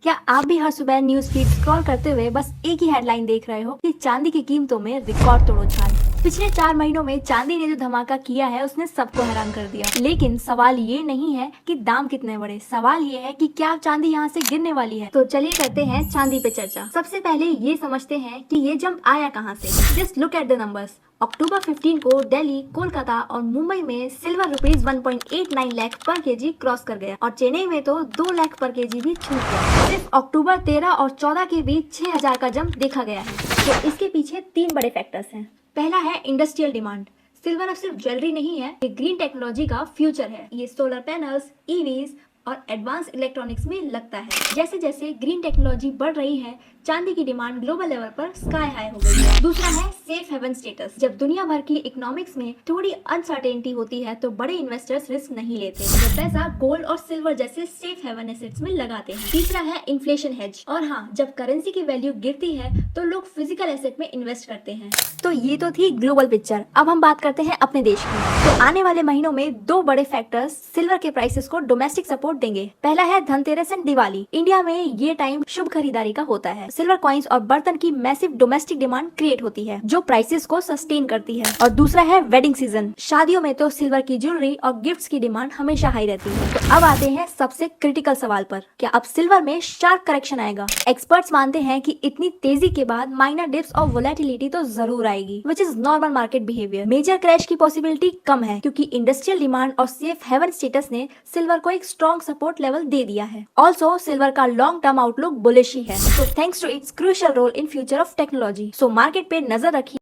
क्या आप भी हर सुबह न्यूज फीड स्क्रॉल करते हुए बस एक ही हेडलाइन देख रहे हो कि चांदी की कीमतों में रिकॉर्ड तोड़ उछाल। पिछले 4 महीनों में चांदी ने जो धमाका किया है उसने सबको हैरान कर दिया। लेकिन सवाल ये नहीं है कि दाम कितने बढ़े, सवाल ये है कि क्या चांदी यहाँ से गिरने वाली है। तो चलिए करते हैं चांदी पे चर्चा। सबसे पहले ये समझते हैं कि ये जंप आया कहाँ से। Just look at the numbers. October 15 को दिल्ली, कोलकाता और मुंबई में सिल्वर रुपीज 1.89 लाख पर केजी क्रॉस कर गया और चेन्नई में तो 2 लाख पर केजी भी छू गया। सिर्फ अक्टूबर 13 और 14 के बीच 6000 का जंप देखा गया है। तो इसके पीछे 3 बड़े फैक्टर्स हैं। पहला है इंडस्ट्रियल डिमांड। सिल्वर अब सिर्फ ज्वेलरी नहीं है, ये ग्रीन टेक्नोलॉजी का फ्यूचर है। ये सोलर पैनल्स, ईवीज और एडवांस इलेक्ट्रॉनिक्स में लगता है। जैसे जैसे ग्रीन टेक्नोलॉजी बढ़ रही है, चांदी की डिमांड ग्लोबल लेवल पर स्काई हाई हो गई है। दूसरा है सेफ हेवन स्टेटस। जब दुनिया भर की इकोनॉमिक्स में थोड़ी अनसर्टेनिटी होती है तो बड़े इन्वेस्टर्स रिस्क नहीं लेते, वो पैसा गोल्ड और सिल्वर जैसे सेफ हेवन एसेट्स में लगाते हैं। तीसरा है इन्फ्लेशन हेज। और हाँ, जब करेंसी की वैल्यू गिरती है तो लोग फिजिकल एसेट में इन्वेस्ट करते हैं। तो ये तो थी ग्लोबल पिक्चर। अब हम बात करते हैं अपने देश की। तो आने वाले महीनों में 2 बड़े फैक्टर्स सिल्वर के प्राइसेस को डोमेस्टिक सपोर्ट देंगे। पहला है धनतेरस एंड दिवाली। इंडिया में ये टाइम शुभ खरीदारी का होता है। सिल्वर कॉइन्स और बर्तन की मैसिव डोमेस्टिक डिमांड क्रिएट होती है जो प्राइसेस को सस्टेन करती है। और दूसरा है वेडिंग सीजन। शादियों में तो सिल्वर की ज्वेलरी और गिफ्ट्स की डिमांड हमेशा हाई रहती है। तो अब आते हैं सबसे क्रिटिकल सवाल पर, क्या अब सिल्वर में शार्प करेक्शन आएगा? एक्सपर्ट्स मानते हैं कि इतनी तेजी के बाद माइनर डिप्स और वोलेटिलिटी तो जरूर आएगी, which is normal market behaviour. Major crash की पॉसिबिलिटी कम है क्योंकि इंडस्ट्रियल डिमांड और सेफ हेवन स्टेटस ने सिल्वर को एक स्ट्रॉन्ग सपोर्ट लेवल दे दिया है। ऑल्सो सिल्वर का लॉन्ग टर्म आउटलुक बुलिश ही है, so thanks to its crucial role in future of technology। So market पे नजर रखिए।